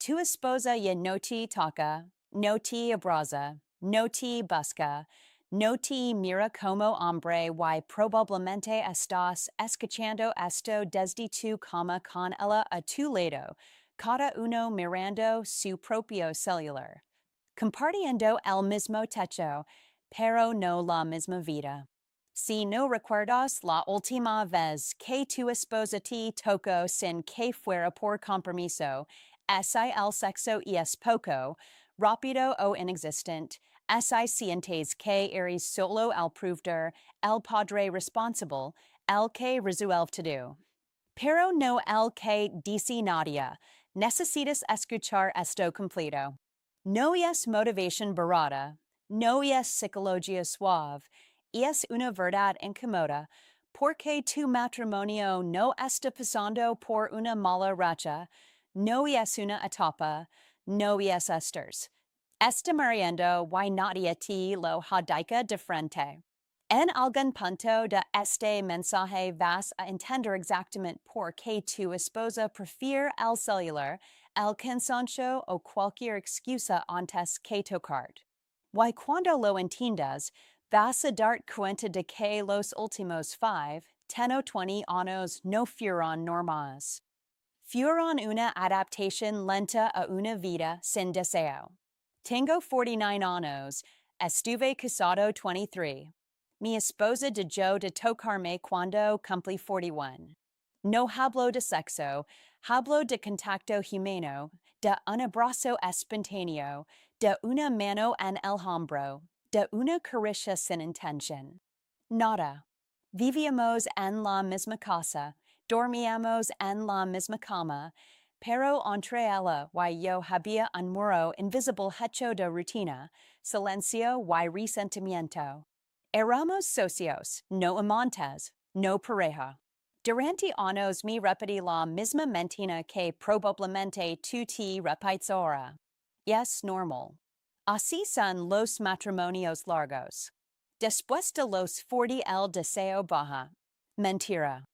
Tu esposa y no te toca, no te abraza, no te busca, no te mira como hombre y probablemente estás escuchando esto desde tu cama con ella a tu lado, cada uno mirando su propio celular, compartiendo el mismo techo, pero no la misma vida. Si no recuerdas la última vez que tu esposa te tocó sin que fuera por compromiso, ese el sexo y es poco, rápido o inexistent, ese sientes que eres solo el proveedor, el padre responsable, el que resuelve todo. Pero no el que dice nadie, necesitas escuchar esto completo. No es motivación barata, no es psicología suave, es una verdad incómoda, porque tu matrimonio no está pasando por una mala racha, no es una etapa, no es esters. Está muriendo y nadie te lo jadica de frente. En algún punto de este mensaje vas a entender exactamente por qué tu esposa prefiere el celular, el cansancio o cualquier excusa antes que tocar. Y cuando lo entiendas, vas a dar cuenta de que los últimos 5, 10 o 20 años no fueron normales. Fueron una adaptación lenta a una vida sin deseo. Tengo 49 años, estuve casado 23. Mi esposa dejó de tocarme cuando cumplí 41. No hablo de sexo, hablo de contacto humano, de un abrazo espontáneo, de una mano en el hombro, de una caricia sin intención. Nada. Vivíamos en la misma casa, dormíamos en la misma cama, pero entre ella y yo había un muro invisible hecho de rutina, silencio y resentimiento. Éramos socios, no amantes, no pareja. Durante años me repetí la misma mentira que probablemente tú te repites ahora. Es normal. Así son los matrimonios largos. Después de los 40 el deseo baja. Mentira.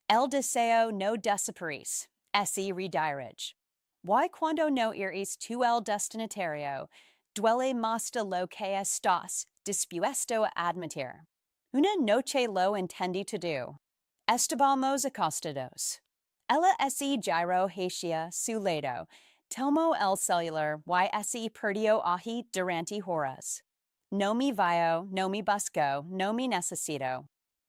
El deseo no desaparece, ese redirige. Y cuando no eres tú el destinatario, duele más de lo que estás dispuesto a admitir. Una noche lo entendí todo. Estábamos acostados. Ella ese giro hacia su lado, tomó el celular y ese perdió ahí durante horas. No me veo, no me busco, no me necesito.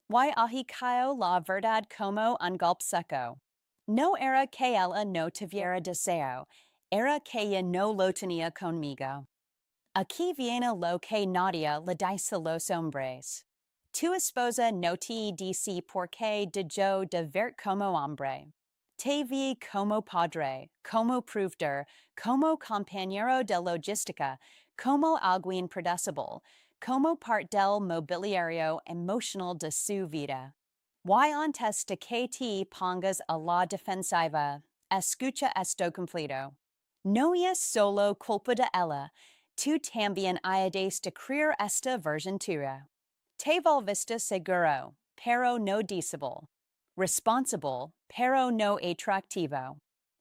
Y ahí cayó la verdad como un golpe seco. No era que ella no tuviera deseo, era que ella no lo tenía conmigo. Aquí viene lo que nadie le dice a los hombres. Tu esposa no te dice por qué dejó de ver como hombre. Te vi como padre, como proveedor, como compañero de logística, como alguien predecible, como parte del mobiliario emocional de su vida. Y antes de que te pongas a la defensiva, escucha esto completo. No es solo culpa de ella. Tú también hayas de crear esta versión tuya. Te volviste seguro, pero no disable. Responsible, pero no atractivo.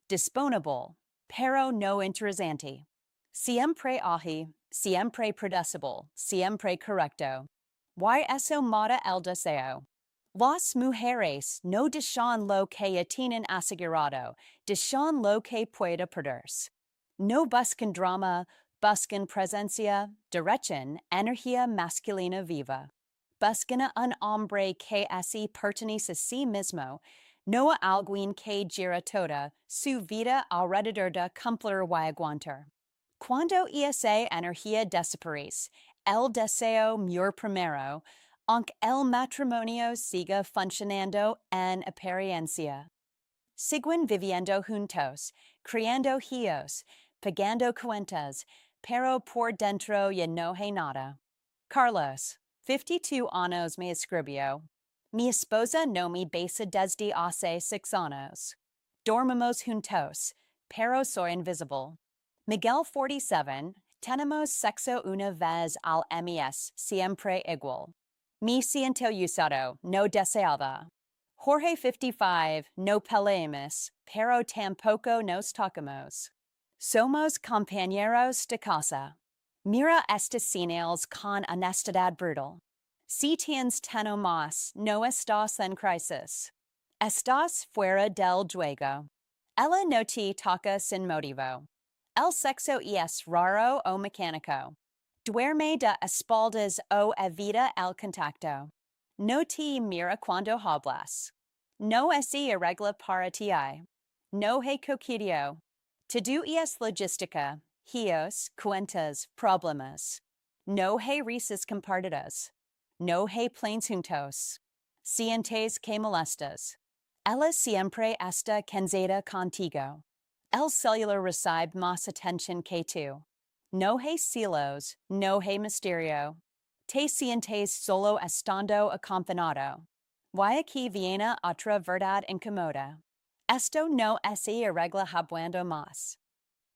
Disponible, pero no interesante. Siempre ahí, siempre predecible, siempre correcto. Y eso mata el deseo. Las mujeres no dejan lo que ya tienen asegurado, dejan lo que pueda perderse. No buscan drama, buscan presencia, dirección, energía masculina viva. Buscan a un hombre que así pertenece a sí mismo, no a alguien que gira toda su vida alrededor de cumplir y aguantar. Cuando esa energía desaparece, el deseo muere primero, aunque el matrimonio siga funcionando en apariencia. Siguen viviendo juntos, criando hijos, pagando cuentas, pero por dentro ya no hay nada. Carlos, 52 años me escribió. Mi esposa no me besa desde hace 6 años. Dormimos juntos, pero soy invisible. Miguel, 47, tenemos sexo una vez al mes, siempre igual. Me siento usado, no deseada. Jorge, 55, no peleemos, pero tampoco nos tocamos. Somos compañeros de casa. Mira estas señales con honestidad brutal. Si tienes teno más, no estás en crisis. Estás fuera del juego. Ella no te toca sin motivo. El sexo es raro o mecánico. Duerme de espaldas o evita el contacto. No te mira cuando hablas. No es irregla para ti. No he coqueteo. To do es logística. Hios, cuentas, problemas. No he risas compartidas. No he planes juntos. Sientes que molestas. Ella siempre está cansada contigo. El celular recibe más atención que tú. No hay celos, no hay misterio. Te sientes solo estando acompañado. Y aquí viene otra verdad incómoda. Esto no es irregla hablando más.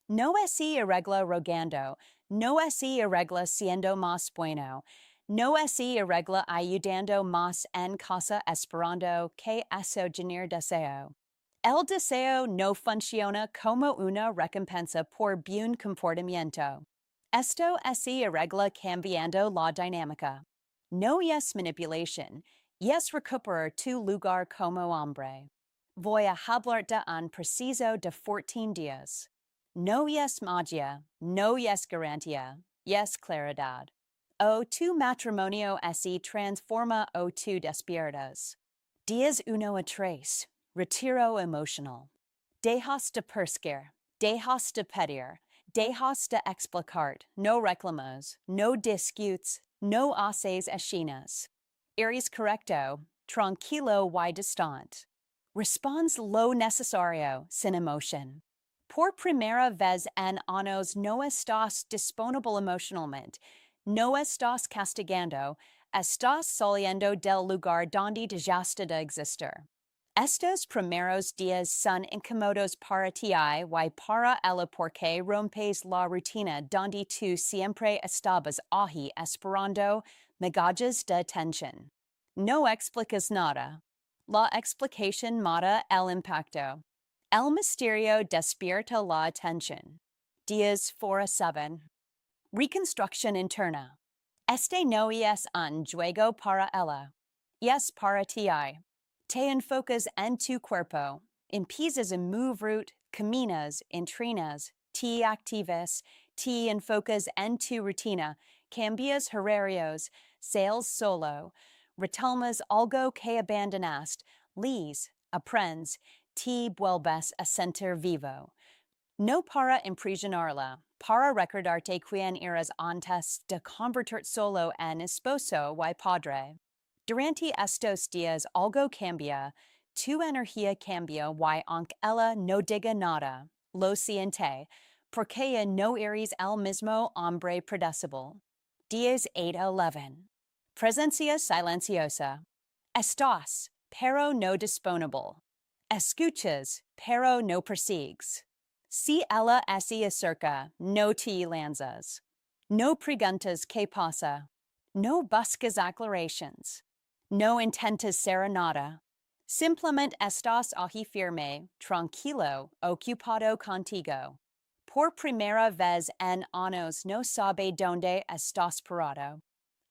No es irregla rogando. No es irregla siendo más bueno. No es irregla ayudando más en casa esperando que eso genere deseo. El deseo no funciona como una recompensa por buen comportamiento. Esto es irregla cambiando la dinámica. No es manipulación, es recuperar tu lugar como hombre. Voy a hablarte en preciso de 14 días. No es magia, no es garantía, es claridad. O tu matrimonio así transforma o tu despiertas. Días 1 a 3. Retiro emocional. Dejas de perseguir, dejas de pedir, dejas de explicar, no reclamas, no disputes, no haces escenas. Eres correcto, tranquilo y distante. Responds lo necesario, sin emoción. Por primera vez en años no estás disponible emocionalmente, no estás castigando, estás saliendo del lugar donde dejaste de existir. Estos primeros días son incómodos para ti y para ella porque rompes la rutina donde tú siempre estabas ahí esperando migajas de atención. No explicas nada. La explicación mata el impacto. El misterio despierta la atención. Días 4 a 7. Reconstrucción interna. Este no es un juego para ella. Es para ti. Te enfocas en tu cuerpo. Empiezas a move route, caminas, entrenas, te activas, te enfocas en tu rutina, cambias horarios, sales solo, retomas algo que abandonaste, lees, aprendes, te vuelves a sentir vivo. No para impresionarla, para recordarte quién eras antes de convertir solo en esposo y padre. Durante estos días algo cambia, tu energía cambia y aunque ella no diga nada, lo siente, porque no eres el mismo hombre predecible. Días 8 a 11. Presencia silenciosa. Estás, pero no disponible. Escuchas, pero no persigues. Si ella se acerca, no te lanzas. No preguntas qué pasa. No buscas aclaraciones. No intentas ser nada. Simplemente estás ahí firme, tranquilo, ocupado contigo. Por primera vez en años no sabe dónde estás parado.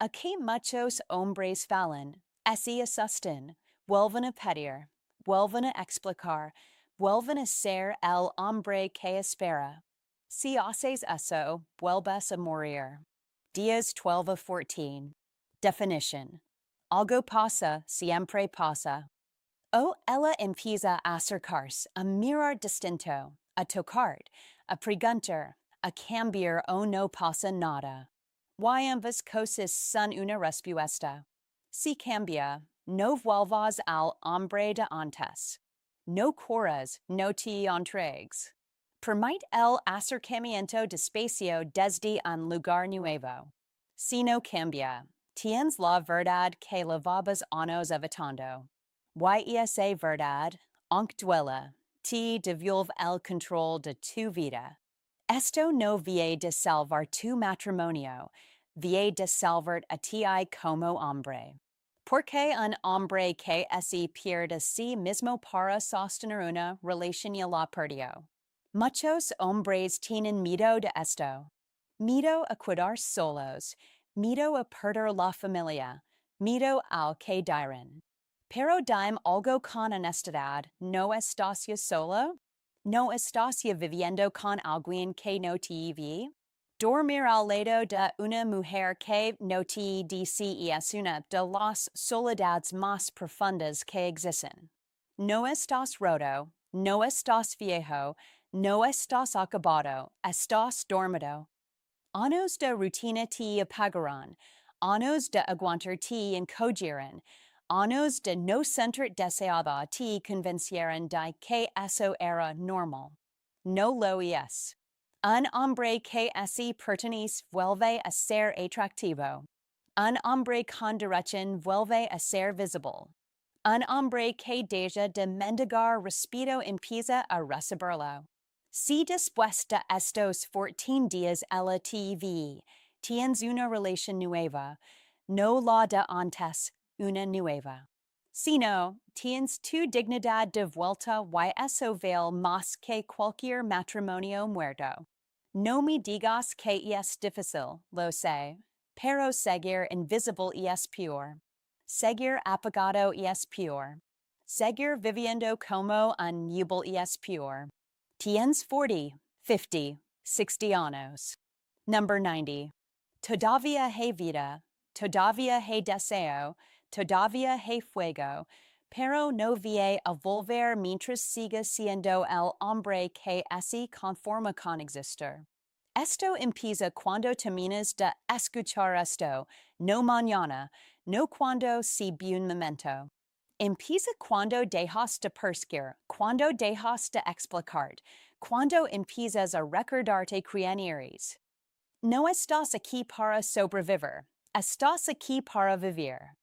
Aquí muchos hombres fallan, así asustan, vuelven a pedir, vuelven a explicar, vuelven a ser el hombre que espera. Si haces eso, vuelves a morir. Días 12 a 14. Definition. Algo pasa, siempre pasa. O ella empieza a acercarse, a mirar distinto, a tocar, a preguntar, a cambiar o no pasa nada. Y ambas cosas son una respuesta. Si cambia, no vuelvas al hombre de antes. No corras, no te entregues. Permite el acercamiento despacio desde un lugar nuevo. Si no cambia, tienes la verdad que llevabas años evitando. Y esa verdad, aunque duela, te devuelve el control de tu vida. Esto no viene de salvar tu matrimonio, viene de salvar a ti como hombre. Porque un hombre que se pierde a sí mismo para sostener una relación ya la perdió. Muchos hombres tienen miedo de esto. Miedo a quedar solos. Miedo a perder la familia. Miedo al que dirán. Pero dime algo con honestidad. ¿No estás ya solo? ¿No estás ya viviendo con alguien que no te ve? Dormir al lado de una mujer que no te dice y es una de las soledades más profundas que existen. No estás roto, no estás viejo, no estás acabado, estás dormido. Años de rutina te apagarán, años de aguantar te encogieran, años de no sentir deseada te convencieron de que eso era normal. No lo es. Un hombre que así pertenece vuelve a ser atractivo. Un hombre con derecho vuelve a ser visible. Un hombre que deja de mendigar respeto empieza a reciberlo. Si después de estos 14 días ella te ve, tienes una relación nueva, no la de antes, una nueva. Si no, tienes tu dignidad de vuelta y eso vale más que cualquier matrimonio muerto. No me digas que es difícil, lo sé, pero seguir invisible es peor. Seguir apagado es peor. Seguir viviendo como un nubel es peor. Tienes 40, 50, 60 años. Number 90. Todavía hay vida, todavía hay deseo, todavía hay fuego, pero no voy a volver mientras siga siendo el hombre que así conforma con existir. Esto empieza cuando terminas de escuchar esto, no mañana, no cuando si un momento. Empieza cuando dejas de perseguir, cuando dejas de explicar, cuando empiezas a recordarte quién eres. No estás aquí para sobrevivir, estás aquí para vivir.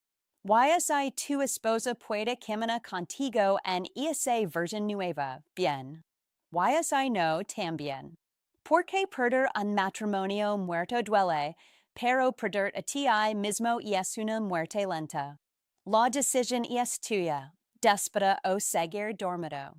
Y tu esposa puede caminar contigo en esa versión nueva, bien. Y no, también. Porque perder un matrimonio muerto duele, pero perder a ti mismo es una muerte lenta. La decisión es tuya, déspota o seguir dormido.